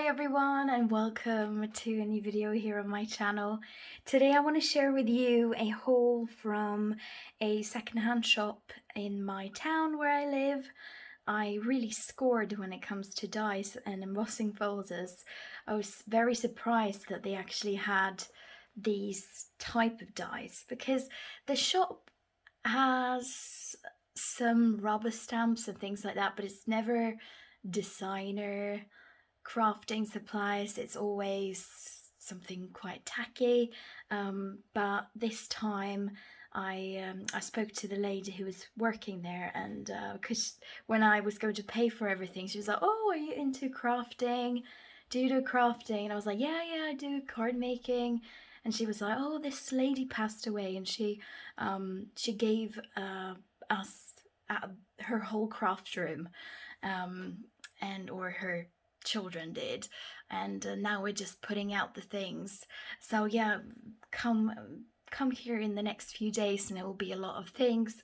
Hi everyone and welcome to a new video here on my channel. Today I want to share with you a haul from a secondhand shop in my town where I live. I really scored when it comes to dies and embossing folders. I was very surprised that they actually had these type of dies because the shop has some rubber stamps and things like that, but it's never designer crafting supplies. It's always something quite tacky, but this time I spoke to the lady who was working there, and because when I was going to pay for everything, she was like, "Oh, are you into crafting? Do you do crafting?" And I was like, "Yeah, I do card making." And she was like, "Oh, this lady passed away, and she gave us her whole craft room, and or her children did, and now we're just putting out the things. So yeah, come here in the next few days and it will be a lot of things."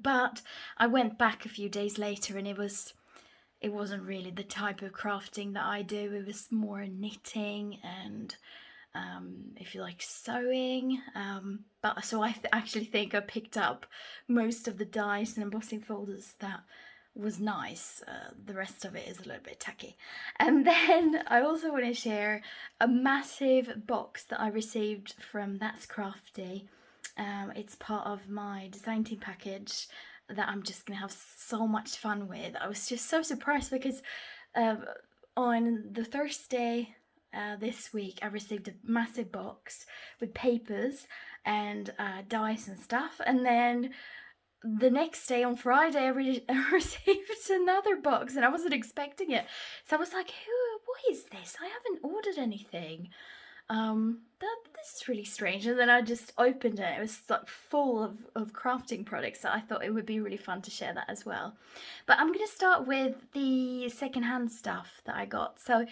But I went back a few days later and it wasn't really the type of crafting that I do. It was more knitting and if you like sewing, but so I actually think I picked up most of the dies and embossing folders that was nice. The rest of it is a little bit tacky. And then I also want to share a massive box that I received from That's Crafty. It's part of my design team package that I'm just gonna have so much fun with. I was just so surprised because on the Thursday this week I received a massive box with papers and dies and stuff, and then the next day on Friday I received another box and I wasn't expecting it. So I was like, what is this? I haven't ordered anything. This is really strange. And then I just opened it. It was like full of crafting products. So I thought it would be really fun to share that as well. But I'm going to start with the secondhand stuff that I got. So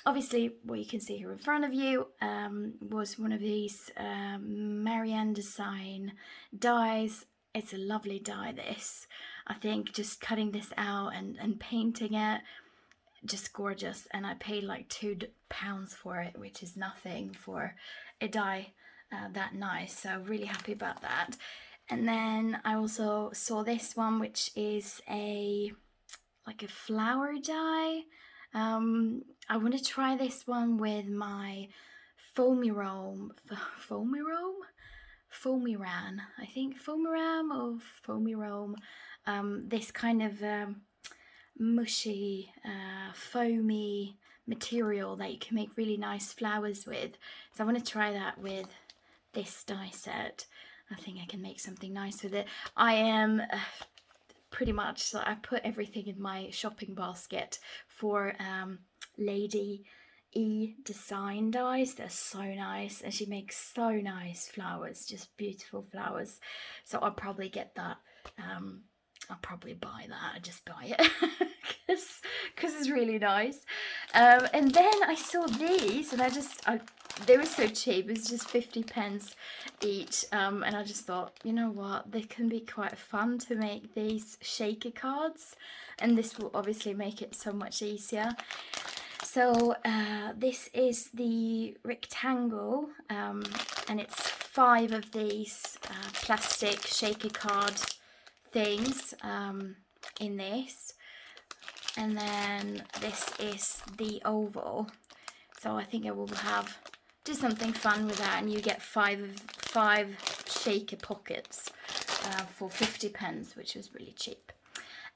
obviously what you can see here in front of you was one of these Marianne design dies. It's a lovely die, this. I think just cutting this out and painting it, just gorgeous. And I paid like £2 for it, which is nothing for a die that nice. So really happy about that. And then I also saw this one, which is like a flower die. I want to try this one with my Foamy Ran, I think, Foamy or Foamy Rome. This kind of mushy, foamy material that you can make really nice flowers with. So I want to try that with this die set. I think I can make something nice with it. I am pretty much, so I put everything in my shopping basket for Lady E design dies. They're so nice, and she makes so nice flowers, just beautiful flowers. So I'll probably get that. I'll probably buy that. I just buy it because it's really nice. And then I saw these, and they were so cheap. It's just 50p each, and I just thought, you know what, they can be quite fun to make these shaker cards, and this will obviously make it so much easier. So this is the rectangle, and it's 5 of these plastic shaker card things in this, and then this is the oval. So I think I will do something fun with that, and you get five shaker pockets for 50p, which was really cheap.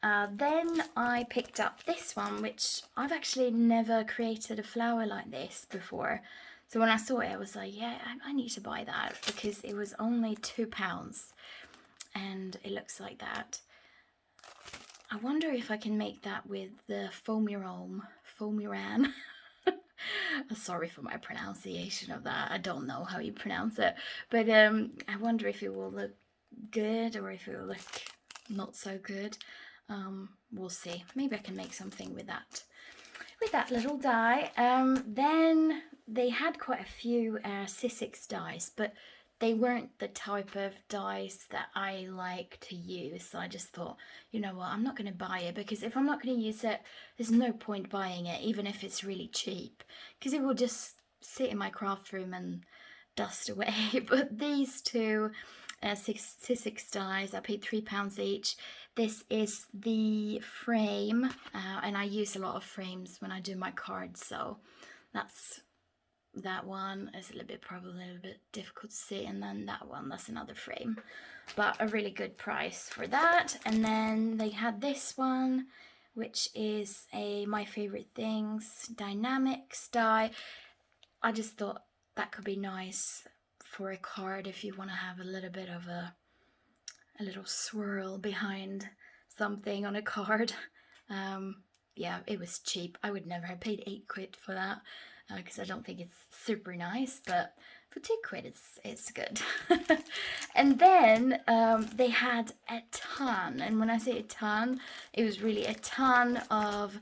Then I picked up this one, which I've actually never created a flower like this before. So when I saw it, I was like, yeah, I need to buy that because it was only £2 and it looks like that. I wonder if I can make that with the Foamy Ran. Sorry for my pronunciation of that. I don't know how you pronounce it, but I wonder if it will look good or if it will look not so good. We'll see. Maybe I can make something with that little die. Then they had quite a few Sissix dies, but they weren't the type of dies that I like to use. So I just thought, you know what, I'm not going to buy it, because if I'm not going to use it, there's no point buying it, even if it's really cheap, because it will just sit in my craft room and dust away. But these two six dies, I paid £3 each. This is the frame, and I use a lot of frames when I do my cards, so that's that one. Is a little bit, probably a little bit difficult to see, and then that one, that's another frame, but a really good price for that. And then they had this one, which is a My Favorite Things Dynamics die. I just thought that could be nice for a card if you want to have a little bit of a little swirl behind something on a card. Yeah, it was cheap. I would never have paid £8 for that, because I don't think it's super nice, but for £2 it's good. And then they had a ton, and when I say a ton, it was really a ton of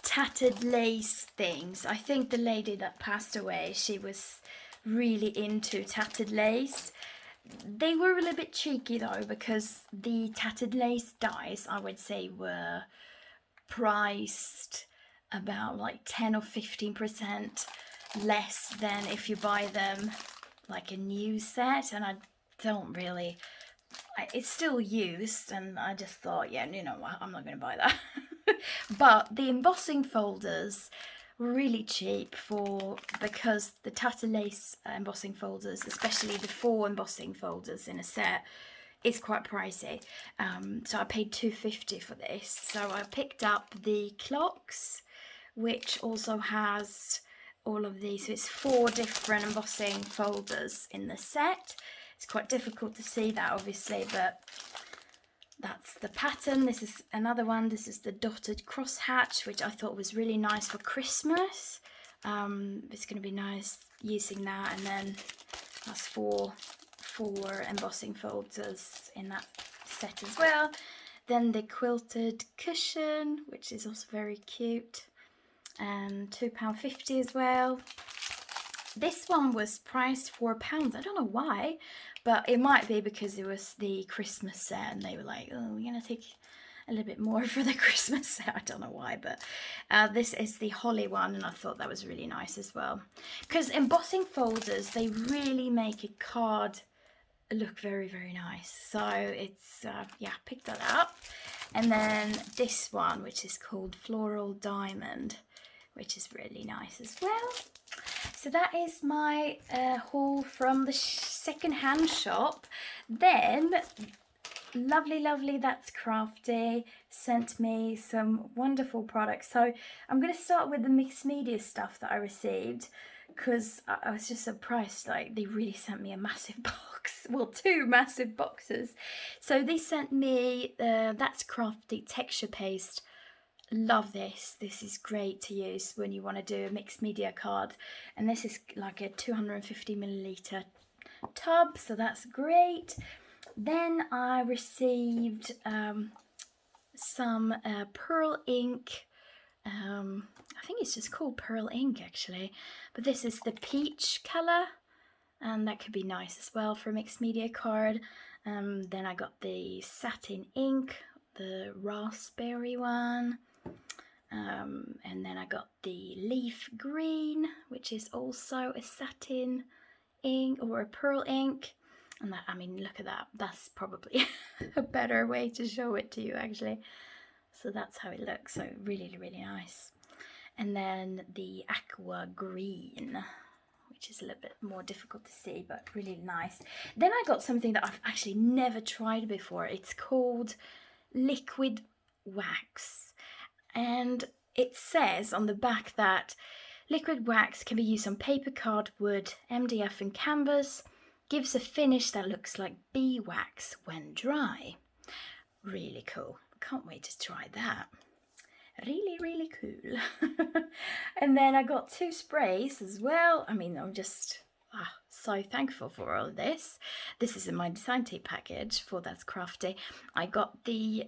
tattered lace things. I think the lady that passed away, she was really into tattered lace. They were a little bit cheeky though, because the tattered lace dies, I would say, were priced about like 10 or 15% less than if you buy them like a new set. And I don't really, it's still used, and I just thought, yeah, you know what, I'm not going to buy that. But the embossing folders were really cheap, because the tattered lace embossing folders, especially the 4 embossing folders in a set, is quite pricey. So I paid £2.50 for this. So I picked up the clocks, which also has all of these. So it's 4 different embossing folders in the set. It's quite difficult to see that, obviously, but that's the pattern. This is another one. This is the dotted crosshatch, which I thought was really nice for Christmas. It's going to be nice using that. And then that's four embossing folders in that set as well. Then the quilted cushion, which is also very cute, and £2.50 as well. This one was priced £4. I don't know why, but it might be because it was the Christmas set and they were like, oh, we're gonna take a little bit more for the Christmas set. I don't know why, but this is the holly one, and I thought that was really nice as well, because embossing folders, they really make a card look very, very nice. So it's yeah, picked that up. And then this one, which is called Floral Diamond, which is really nice as well. So that is my haul from the second-hand shop. Then lovely That's Crafty sent me some wonderful products. So I'm going to start with the mixed media stuff that I received, because I was just surprised. Like, they really sent me a massive box, well, 2 massive boxes. So they sent me That's Crafty texture paste. Love this. This is great to use when you want to do a mixed media card, and this is like a 250ml tub, so that's great. Then I received some pearl ink. I think it's just called pearl ink actually, but this is the peach color, and that could be nice as well for a mixed media card. Then I got the satin ink, the raspberry one. And then I got the leaf green, which is also a satin ink or a pearl ink. And that, I mean, look at that. That's probably a better way to show it to you actually. So that's how it looks. So really, really nice. And then the aqua green, which is a little bit more difficult to see, but really nice. Then I got something that I've actually never tried before. It's called liquid wax. And it says on the back that liquid wax can be used on paper, card, wood, MDF and canvas. Gives a finish that looks like beeswax when dry. Really cool. Can't wait to try that. Really, really cool. And then I got 2 sprays as well. I mean, I'm just so thankful for all of this. This is in my design tape package for That's Crafty. I got the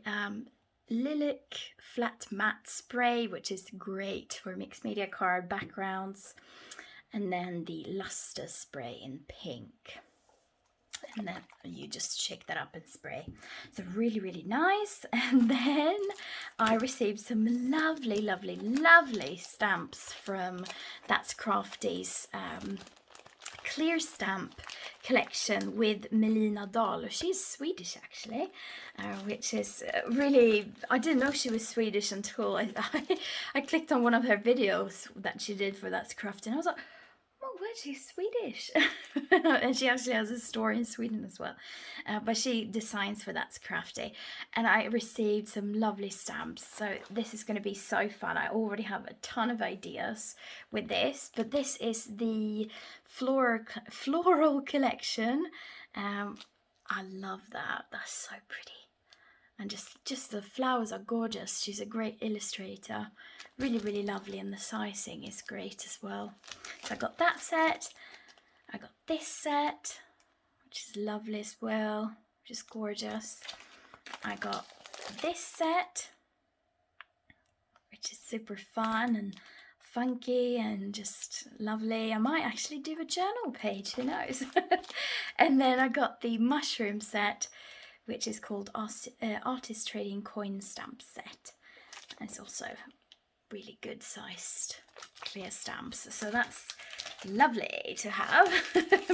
Lilac Flat Matte Spray, which is great for mixed media card backgrounds. And then the Luster Spray in pink. and then you just shake that up and spray. So really, really nice. And then I received some lovely, lovely, lovely stamps from That's Crafty's clear stamp collection with Melina Dahl. She's Swedish actually, which is really, I didn't know she was Swedish until I clicked on one of her videos that she did for That's Crafty, and I was like, oh, well, she's Swedish. And she actually has a store in Sweden as well. But she designs for That's Crafty. And I received some lovely stamps. So this is going to be so fun. I already have a ton of ideas with this. But this is the floral collection. I love that. That's so pretty. And just the flowers are gorgeous. She's a great illustrator. Really, really lovely, and the sizing is great as well. So I got that set. I got this set, which is lovely as well, which is gorgeous. I got this set, which is super fun and funky and just lovely. I might actually do a journal page, who knows? And then I got the mushroom set, which is called Artist Trading Coin Stamp Set. And it's also really good sized clear stamps. So that's lovely to have,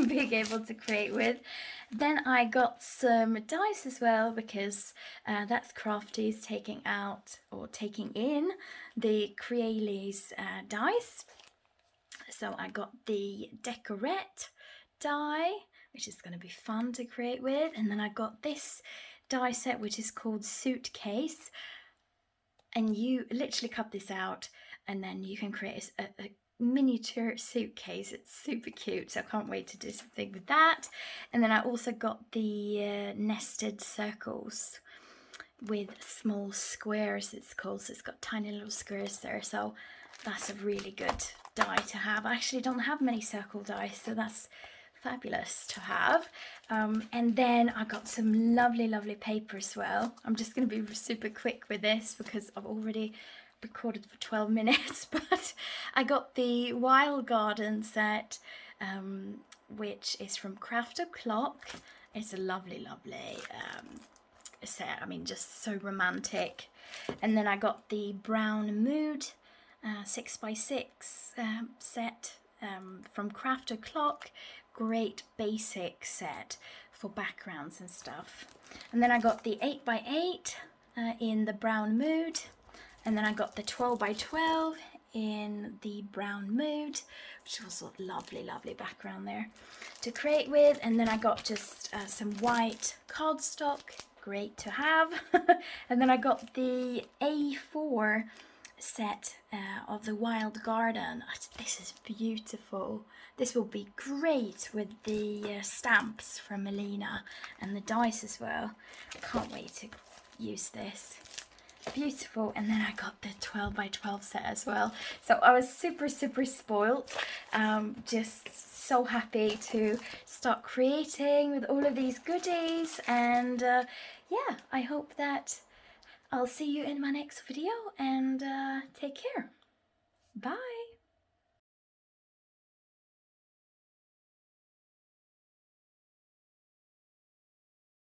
being able to create with. Then I got some dice as well, because That's Crafty's taking out, or taking in, the Crealey's dice. So I got the Decorette die, which is going to be fun to create with. And then I got this die set, which is called Suitcase. And you literally cut this out, and then you can create a miniature suitcase. It's super cute, so I can't wait to do something with that. And then I also got the nested circles with small squares, it's called. So it's got tiny little squares there. So that's a really good die to have. I actually don't have many circle dies, so that's fabulous to have. And then I got some lovely, lovely paper as well. I'm just going to be super quick with this because I've already recorded for 12 minutes, but I got the Wild Garden set, which is from Craft O'Clock. It's a lovely, lovely set. I mean, just so romantic. And then I got the Brown Mood 6x6 set from Craft O'Clock. Great basic set for backgrounds and stuff. And then I got the 8x8 in the Brown Mood. And then I got the 12x12 in the Brown Mood, which was a lovely, lovely background there to create with. And then I got just some white cardstock, great to have. And then I got the A4 set of the Wild Garden. This is beautiful. This will be great with the stamps from Melina and the dice as well. I can't wait to use this. Beautiful. And then I got the 12x12 set as well. So I was super, super spoiled. Just so happy to start creating with all of these goodies. And yeah, I hope that I'll see you in my next video, and take care. Bye.